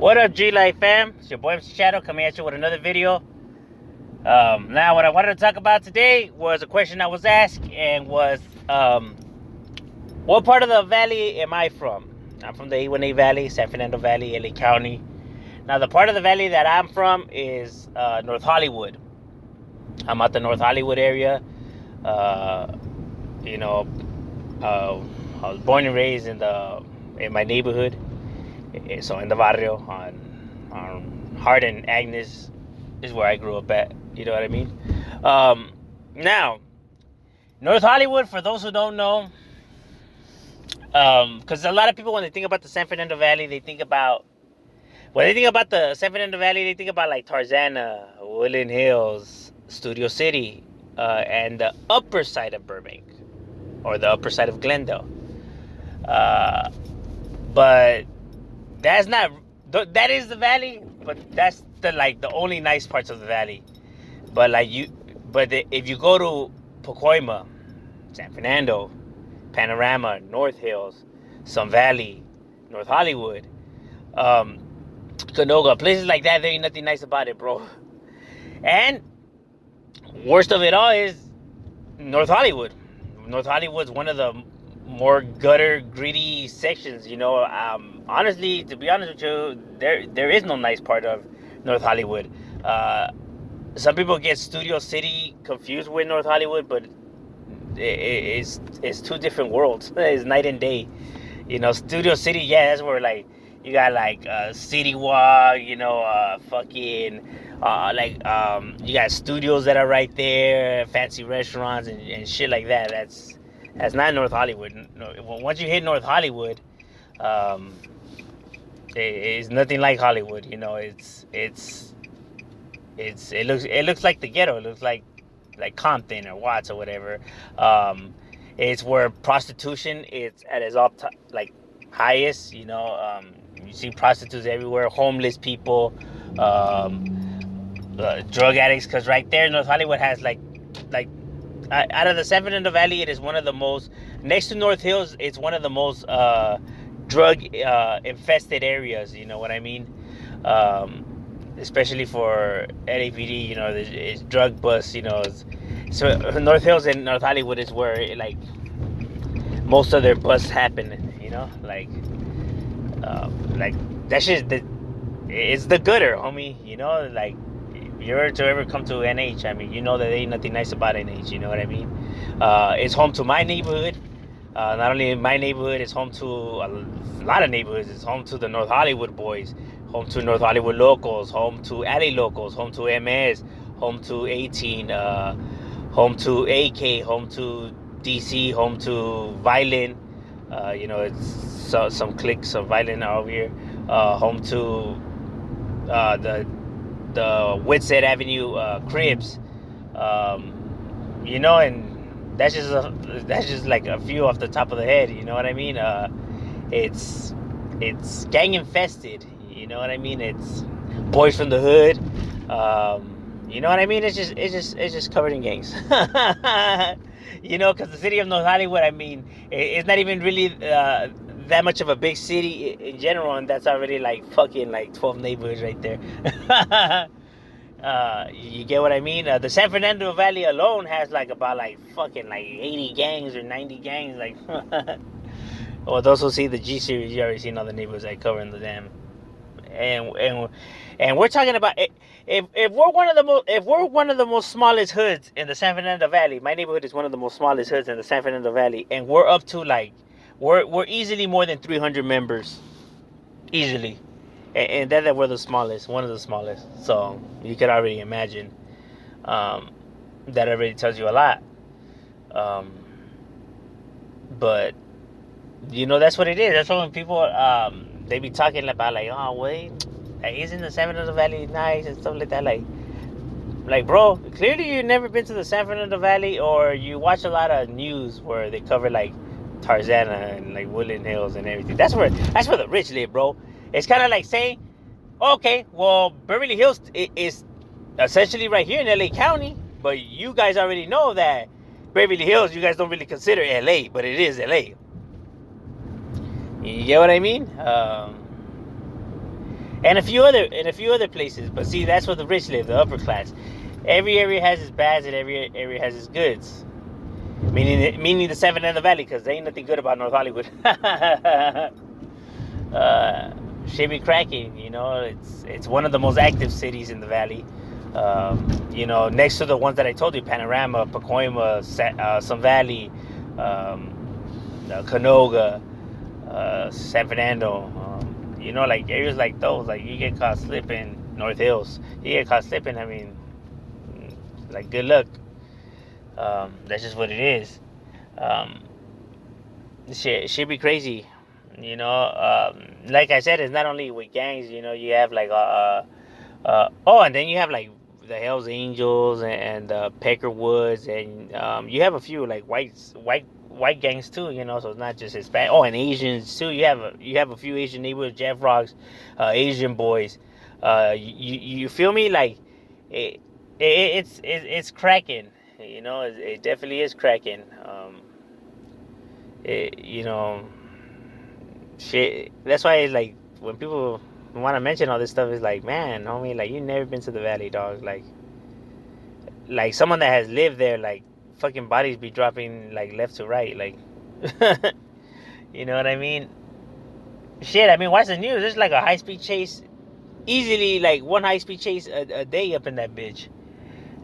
What up, G-Life fam? It's your boy Mr. Shadow coming at you with another video. Now, what I wanted to talk about today was a question I was asked, and was, what part of the valley am I from? I'm from the A1A Valley, San Fernando Valley, LA County. Now, the part of the valley that I'm from is North Hollywood. I'm at the North Hollywood area. You know, I was born and raised in my neighborhood. So in the barrio on Hart and Agnes is where I grew up at. You know what I mean? Now, North Hollywood, for those who don't know, because a lot of people, when they think about the San Fernando Valley, they think about the San Fernando Valley, they think about like Tarzana, Woodland Hills, Studio City, and the upper side of Burbank, or the upper side of Glendale. But that's not, that is the valley, but that's the only nice parts of the valley. But if you go to Pacoima, San Fernando, Panorama, North Hills, Sun Valley, North Hollywood, Canoga, places like that, there ain't nothing nice about it, bro. And worst of it all is North Hollywood. North Hollywood's one of the more gutter, greedy sections, you know. Honestly, to be honest with you, there is no nice part of North Hollywood. Some people get Studio City confused with North Hollywood, but it's two different worlds. It's night and day. You know, Studio City, yeah, that's where like you got like City Walk, you know, you got studios that are right there, fancy restaurants and shit like that. That's not North Hollywood. Once you hit North Hollywood, it's nothing like Hollywood. You know, it looks like the ghetto. It looks like Compton or Watts or whatever. It's where prostitution is at its highest. You know, you see prostitutes everywhere, homeless people, drug addicts. Because right there, North Hollywood has like. Out of the San Fernando Valley, it is one of the most, next to North Hills, it's one of the most drug infested areas, you know what I mean? Especially for LAPD, you know, it's drug busts, you know. So North Hills and North Hollywood is where most of their busts happen, you know? That shit, it's the gutter, homie, you know? Like, if you were to ever come to NH, I mean, you know that there ain't nothing nice about NH, you know what I mean? It's home to my neighborhood. Not only my neighborhood, it's home to a lot of neighborhoods. It's home to the North Hollywood boys, home to North Hollywood locals, home to LA locals, home to MS, home to 18, home to AK, home to DC, home to Violent. You know, it's some cliques of Violent over here. Home to the Whitsett Avenue Cribs, you know, and that's just like a few off the top of the head, you know what I mean? It's gang infested, you know what I mean? It's boys from the hood, you know what I mean? It's just covered in gangs. You know, because the city of North Hollywood, I mean, it's not even really that much of a big city in general, and that's already like fucking like 12 neighborhoods right there. You get what I mean? The San Fernando Valley alone has about fucking 80 gangs or 90 gangs. Like, well, those who see the G series, you already seen all the neighborhoods I cover in the damn. And we're talking about if we're one of the most smallest hoods in the San Fernando Valley. My neighborhood is one of the most smallest hoods in the San Fernando Valley, and we're up to we're easily more than 300 members, easily, and that we're the smallest, one of the smallest. So you could already imagine. That already tells you a lot. But you know, that's what it is. That's why when people they be talking about oh wait, isn't the San Fernando Valley nice and stuff like that? Like bro, clearly you've never been to the San Fernando Valley, or you watch a lot of news where they cover Tarzana and Woodland Hills and everything. That's where the rich live, bro. It's kind of like saying, okay, well, Beverly Hills is essentially right here in LA County, but you guys already know that Beverly Hills, you guys don't really consider LA, but it is LA. You get what I mean? and a few other places. But see, that's where the rich live, the upper class. Every area has its bads, and every area has its goods. Meaning the seven and the valley, because there ain't nothing good about North Hollywood. Should be cracking. You know, it's one of the most active cities in the valley. You know, next to the ones that I told you, Panorama, Pacoima, Sun Valley, Canoga, San Fernando. You know, like areas like those, like you get caught slipping, North Hills, you get caught slipping. I mean, like good luck. That's just what it is. Um, shit should be crazy. You know, like I said, it's not only with gangs. You know, you have like oh, and then you have like the Hell's Angels and Peckerwoods, and you have a few like white gangs too. You know, so it's not just Hispanic. Oh, and Asians too. You have a few Asian neighborhoods, Jeff Rocks, Asian boys. You feel me? Like it's cracking. You know, it definitely is cracking. You know, shit. That's why it's like when people want to mention all this stuff, it's like, man, homie, like you never been to the valley, dog. Like someone that has lived there, like fucking bodies be dropping like left to right, like, you know what I mean? Shit, I mean, watch the news. There's like a high speed chase, easily like one high speed chase a day up in that bitch.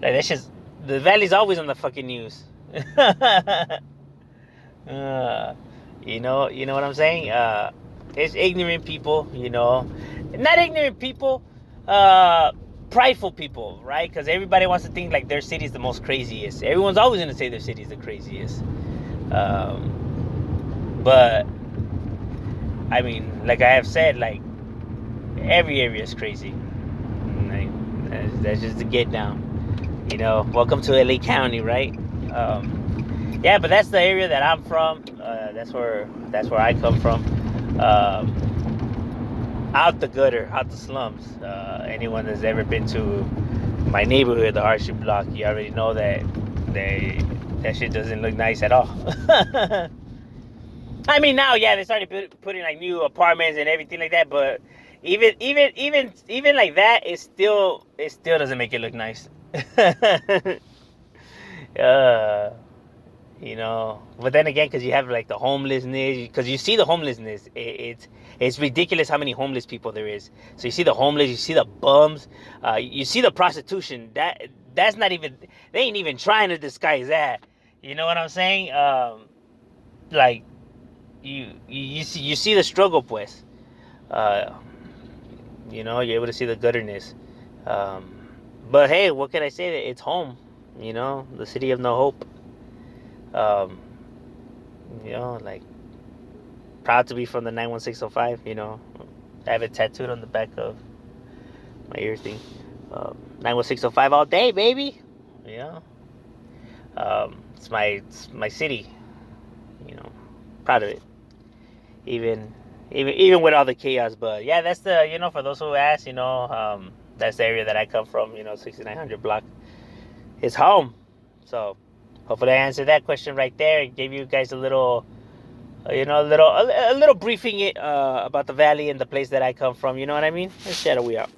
Like that's just the valley's always on the fucking news. You know what I'm saying? It's ignorant people, you know, not ignorant people, prideful people, right? Because everybody wants to think like their city's the most craziest. Everyone's always gonna say their city's the craziest. But I mean, like I have said, like every area is crazy. Like, that's just the get down. You know, welcome to LA County, right? Yeah, but that's the area that I'm from. That's where I come from. Out the gutter, out the slums. Anyone that's ever been to my neighborhood, the hardship block, you already know that that shit doesn't look nice at all. I mean, now, yeah, they started putting like new apartments and everything like that, but even like that, it still doesn't make it look nice. uh, you know, but then again, because you have like the homelessness, because you see the homelessness, it's ridiculous how many homeless people there is. So you see the homeless, you see the bums, you see the prostitution. That's not even, they ain't even trying to disguise that. You know what I'm saying? Like you see the struggle, pues. Uh, you know, you're able to see the gutterness. But hey, what can I say? It's home. You know, the city of no hope. You know, like proud to be from the 91605. You know, I have it tattooed on the back of my ear thing. 91605 all day, baby. You know, it's my city. You know, proud of it. Even with all the chaos, but yeah, that's the, you know, for those who ask, you know, that's the area that I come from. You know, 6900 block. It's home. So hopefully I answered that question right there. Gave you guys a little, you know, a little briefing about the valley and the place that I come from. You know what I mean? Let's shadow we out.